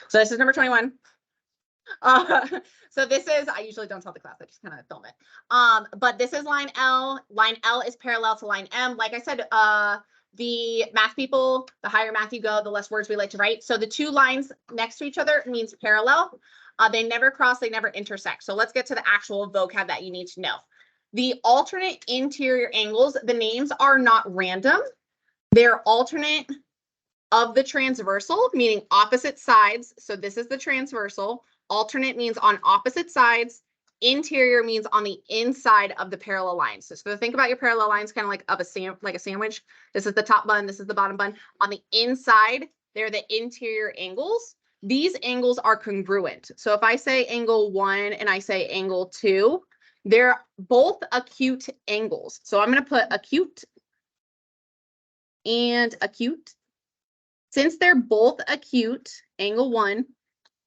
So this is number 21. So this is, I usually don't tell the class, I just kind of film it. But this is line L. Line L is parallel to line M. Like I said, the math people, the higher math you go, the less words we like to write. So the two lines next to each other means parallel. They never cross, they never intersect. So let's get to the actual vocab that you need to know. The alternate interior angles, the names are not random. They're alternate of the transversal, meaning opposite sides. So this is the transversal. Alternate means on opposite sides. Interior means on the inside of the parallel lines. So think about your parallel lines kind of like a sandwich. This is the top bun, this is the bottom bun. On the inside, they're the interior angles. These angles are congruent. So if I say angle 1 and I say angle 2, they're both acute angles. So I'm going to put acute and acute. Since they're both acute, angle 1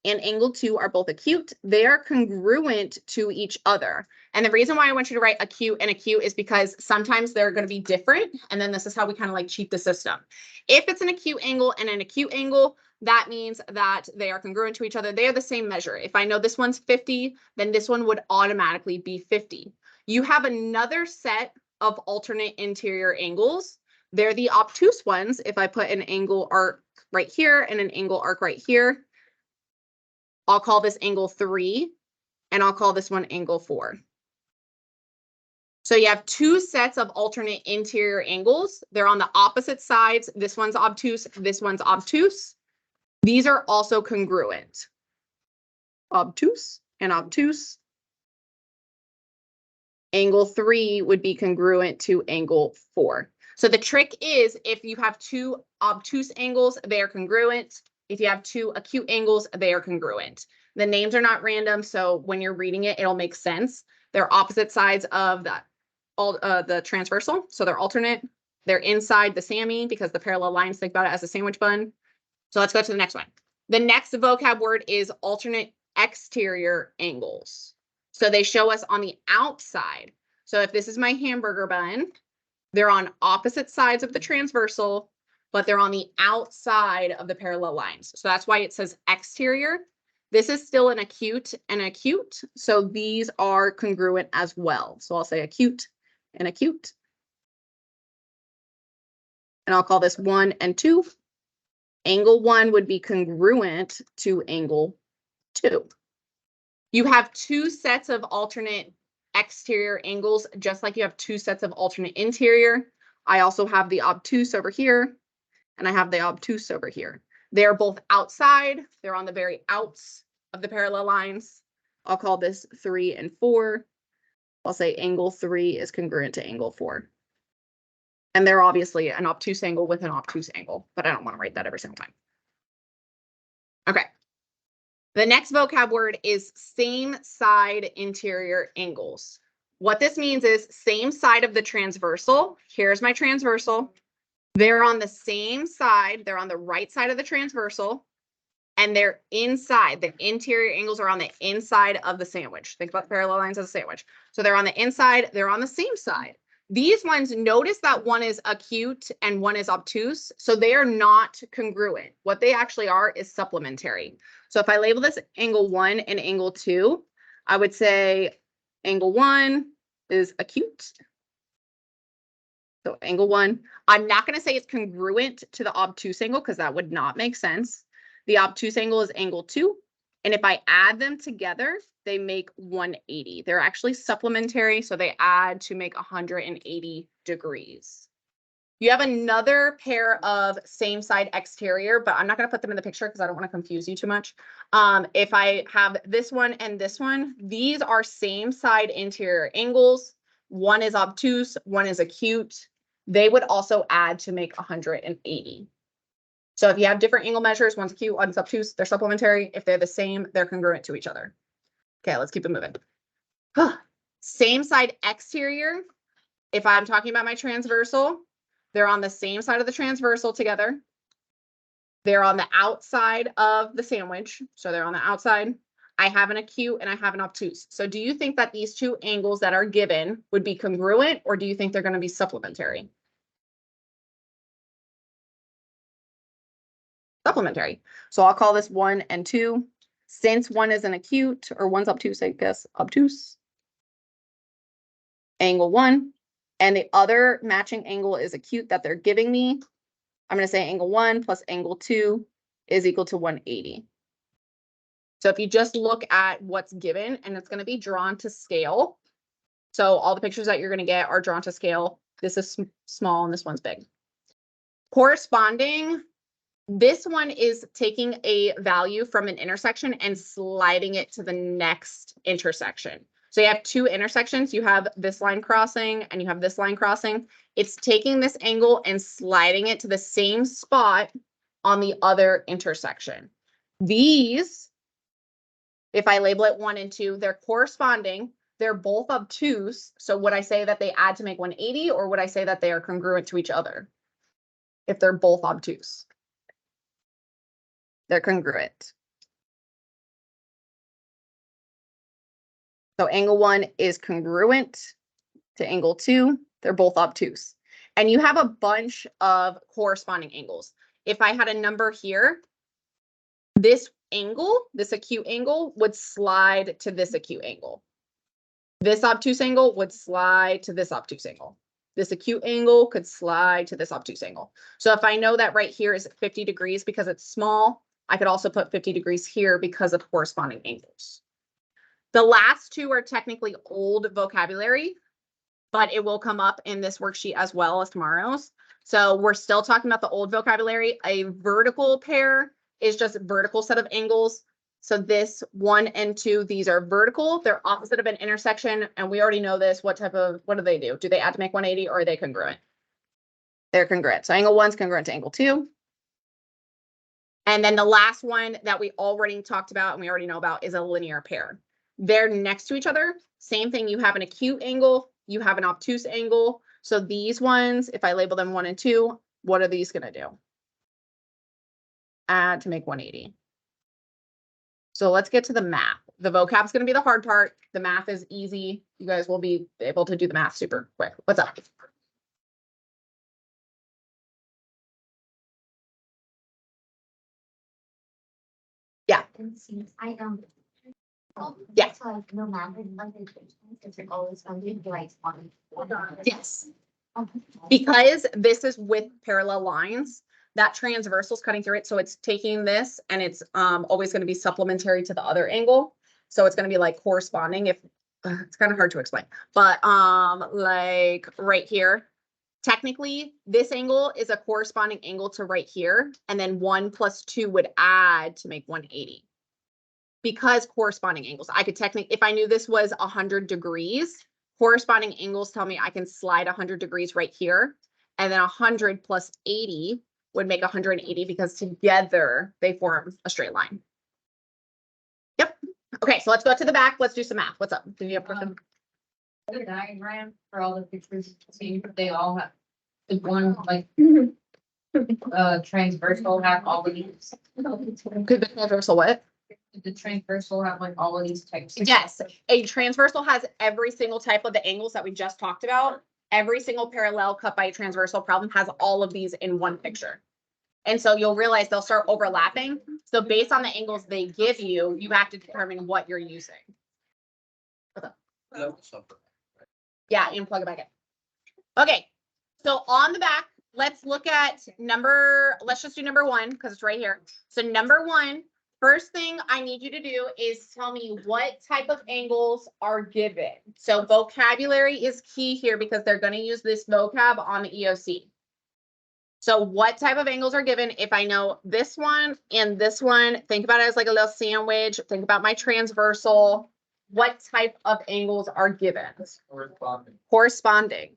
and angle 2 are both acute, they are congruent to each other. And the reason why I want you to write acute and acute is because sometimes they're going to be different. And then this is how we kind of like cheat the system. If it's an acute angle and an acute angle, that means that they are congruent to each other. They are the same measure. If I know this one's 50, then this one would automatically be 50. You have another set of alternate interior angles. They're the obtuse ones. If I put an angle arc right here and an angle arc right here, I'll call this angle 3, and I'll call this one angle 4. So you have two sets of alternate interior angles. They're on the opposite sides. This one's obtuse, this one's obtuse. These are also congruent. Obtuse and obtuse. Angle 3 would be congruent to angle 4. So the trick is if you have two obtuse angles, they are congruent. If you have two acute angles, they are congruent. The names are not random, so when you're reading it, it'll make sense. They're opposite sides of the transversal, so they're alternate. They're inside the SAMI because the parallel lines, think about it as a sandwich bun. So let's go to the next one. The next vocab word is alternate exterior angles. So they show us on the outside. So if this is my hamburger bun, they're on opposite sides of the transversal, but they're on the outside of the parallel lines. So that's why it says exterior. This is still an acute and acute. So these are congruent as well. So I'll say acute and acute. And I'll call this 1 and 2. Angle 1 would be congruent to angle 2. You have two sets of alternate exterior angles, just like you have two sets of alternate interior. I also have the obtuse over here, and I have the obtuse over here. They're both outside. They're on the very outs of the parallel lines. I'll call this 3 and 4. I'll say angle 3 is congruent to angle 4. And they're obviously an obtuse angle with an obtuse angle, but I don't want to write that every single time. Okay. The next vocab word is same side interior angles. What this means is same side of the transversal. Here's my transversal. They're on the same side. They're on the right side of the transversal, and they're inside. The interior angles are on the inside of the sandwich. Think about the parallel lines as a sandwich. So they're on the inside. They're on the same side. These ones, notice that one is acute and one is obtuse. So they are not congruent. What they actually are is supplementary. So if I label this angle 1 and angle 2, I would say angle 1 is acute. So angle 1, I'm not going to say it's congruent to the obtuse angle because that would not make sense. The obtuse angle is angle 2. And if I add them together, they make 180. They're actually supplementary, so they add to make 180 degrees. You have another pair of same side exterior, but I'm not going to put them in the picture because I don't want to confuse you too much. If I have this one and this one, these are same side interior angles. One is obtuse, one is acute. They would also add to make 180. So if you have different angle measures, one's acute, one's obtuse, they're supplementary. If they're the same, they're congruent to each other. Okay, let's keep it moving. Same side exterior. If I'm talking about my transversal, they're on the same side of the transversal together. They're on the outside of the sandwich. So they're on the outside. I have an acute and I have an obtuse. So do you think that these two angles that are given would be congruent, or do you think they're going to be supplementary? supplementary. So I'll call this 1 and 2. Since one is an acute, or one's obtuse, I guess, obtuse, angle 1, and the other matching angle is acute that they're giving me, I'm going to say angle 1 plus angle 2 is equal to 180. So if you just look at what's given, and it's going to be drawn to scale. So all the pictures that you're going to get are drawn to scale. This is small and this one's big. Corresponding, this one is taking a value from an intersection and sliding it to the next intersection. So you have two intersections. You have this line crossing and you have this line crossing. It's taking this angle and sliding it to the same spot on the other intersection. These, if I label it 1 and 2, they're corresponding. They're both obtuse. So would I say that they add to make 180, or would I say that they are congruent to each other? If they're both obtuse, they're congruent. So angle 1 is congruent to angle 2. They're both obtuse. And you have a bunch of corresponding angles. If I had a number here, this angle, this acute angle, would slide to this acute angle. This obtuse angle would slide to this obtuse angle. This acute angle could slide to this obtuse angle. So if I know that right here is 50 degrees because it's small, I could also put 50 degrees here because of corresponding angles. The last two are technically old vocabulary, but it will come up in this worksheet as well as tomorrow's. So we're still talking about the old vocabulary. A vertical pair is just a vertical set of angles. So this 1 and 2, these are vertical. They're opposite of an intersection. And we already know this. What do they do? Do they add to make 180, or are they congruent? They're congruent. So angle 1 is congruent to angle 2. And then the last one that we already talked about and we already know about is a linear pair. They're next to each other. Same thing. You have an acute angle. You have an obtuse angle. So these ones, if I label them 1 and 2, what are these going to do? Add to make 180. So let's get to the math. The vocab is going to be the hard part. The math is easy. You guys will be able to do the math super quick. What's up? Yeah. Yeah. No matter it's always going to be like one. Yes. Because this is with parallel lines, that transversal is cutting through it. So it's taking this and it's always going to be supplementary to the other angle. So it's going to be like corresponding. If it's kind of hard to explain, but like right here, technically this angle is a corresponding angle to right here. And then 1 plus 2 would add to make 180. Because corresponding angles, I could technically, if I knew this was 100 degrees, corresponding angles tell me I can slide 100 degrees right here. And then 100 plus 80 would make 180 because together they form a straight line. Yep. Okay, so let's go to the back. Let's do some math. What's up? Do you have a The diagram for all the pictures, see, they all have the one like transversal have all of these. Could the transversal what? The transversal have like all of these types. Yes, a transversal has every single type of the angles that we just talked about. Every single parallel cut by a transversal problem has all of these in one picture. And so you'll realize they'll start overlapping. So based on the angles they give you, you have to determine what you're using. Yeah, and plug it back in. Okay, so on the back, let's look at let's just do number 1 because it's right here. So number 1, first thing I need you to do is tell me what type of angles are given. So vocabulary is key here because they're going to use this vocab on the EOC. So what type of angles are given? If I know this one and this one, think about it as like a little sandwich. Think about my transversal. What type of angles are given? Corresponding.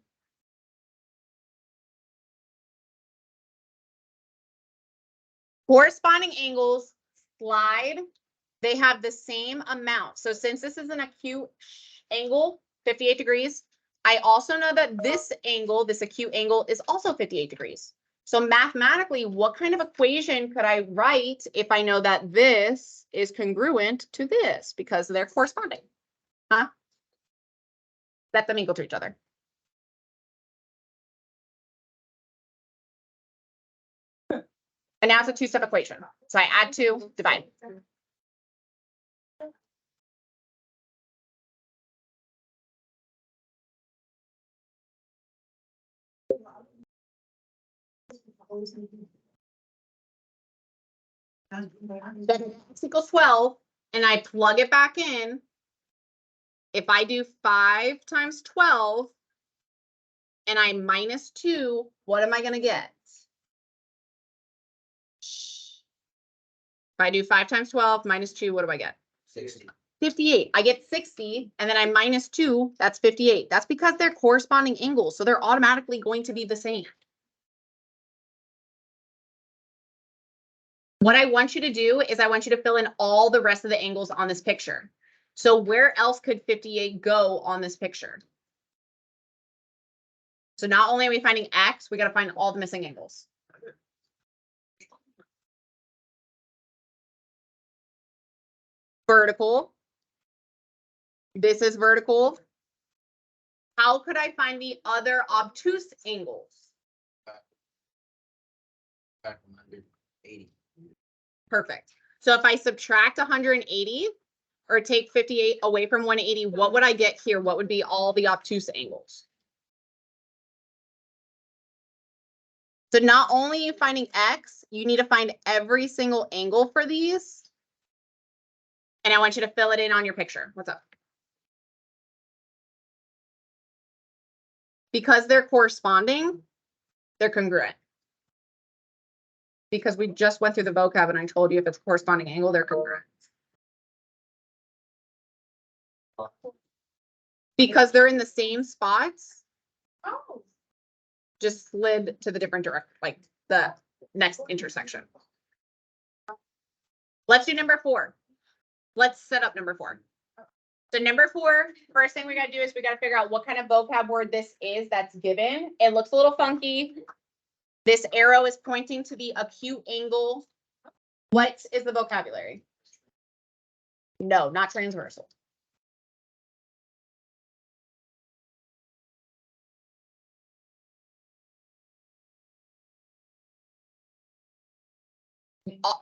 Corresponding angles slide. They have the same amount. So since this is an acute angle, 58 degrees, I also know that this angle, this acute angle, is also 58 degrees. So mathematically, what kind of equation could I write if I know that this is congruent to this because they're corresponding? Huh? Let them equal to each other. And now it's a two-step equation. So I add 2, divide. Then x equals 12, and I plug it back in. If I do 5 times 12 and I minus 2, what am I going to get? If I do 5 times 12 minus 2, what do I get? 60. 58. I get 60, and then I minus 2, that's 58. That's because they're corresponding angles, so they're automatically going to be the same. What I want you to do is I want you to fill in all the rest of the angles on this picture. So where else could 58 go on this picture? So not only are we finding X, we got to find all the missing angles. Vertical. This is vertical. How could I find the other obtuse angles? Back 180. Perfect. So if I subtract 180 or take 58 away from 180, what would I get here? What would be all the obtuse angles? So not only are you finding X, you need to find every single angle for these. And I want you to fill it in on your picture. What's up? Because they're corresponding, they're congruent. Because we just went through the vocab and I told you if it's corresponding angle, they're congruent. Because they're in the same spots, Oh. just slid to the different direction, like the next intersection. Let's do number 4. Let's set up number 4. So number 4, first thing we got to do is we got to figure out what kind of vocab word this is that's given. It looks a little funky. This arrow is pointing to the acute angle. What is the vocabulary? No, not transversal.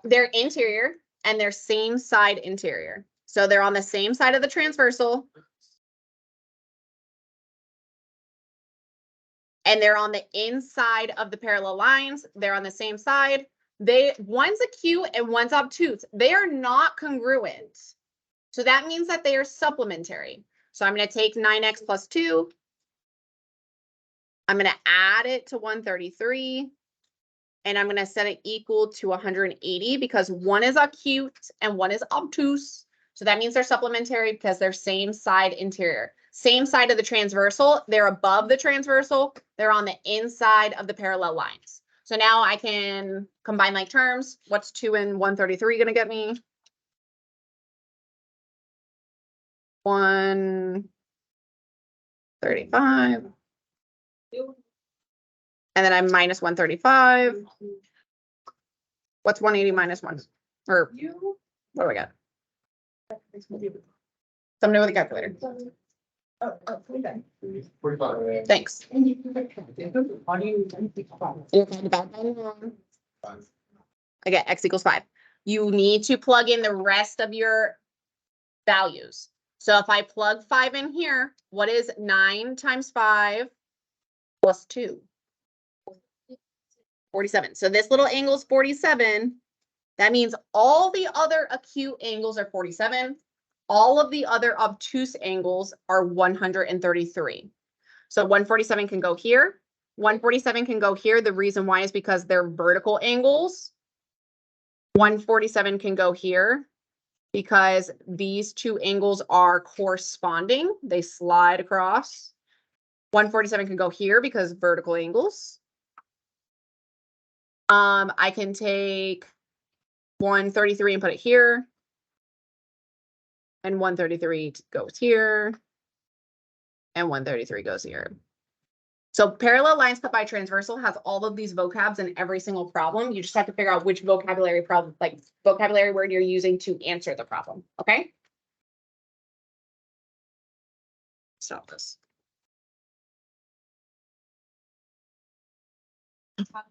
They're interior and they're same side interior. So they're on the same side of the transversal. And they're on the inside of the parallel lines. They're on the same side. One's acute and one's obtuse. They are not congruent. So that means that they are supplementary. So I'm going to take 9x plus 2. I'm going to add it to 133. And I'm going to set it equal to 180 because one is acute and one is obtuse. So that means they're supplementary because they're same side interior. Same side of the transversal. They're above the transversal. They're on the inside of the parallel lines. So now I can combine like terms. What's 2 and 133 going to get me? 135. And then I'm minus 135. What's 180 minus 1? Or what do we got? Somebody with a calculator. 45. Thanks. I get x equals 5. You need to plug in the rest of your values. So if I plug 5 in here, what is 9 times 5 plus 2? 47. So this little angle is 47. That means all the other acute angles are 47. All of the other obtuse angles are 133. So 147 can go here. 147 can go here. The reason why is because they're vertical angles. 147 can go here because these two angles are corresponding. They slide across. 147 can go here because vertical angles. I can take 133 and put it here. And 133 goes here. And 133 goes here. So parallel lines cut by transversal has all of these vocabs in every single problem. You just have to figure out which vocabulary problem, like vocabulary word you're using to answer the problem. Okay. Stop this.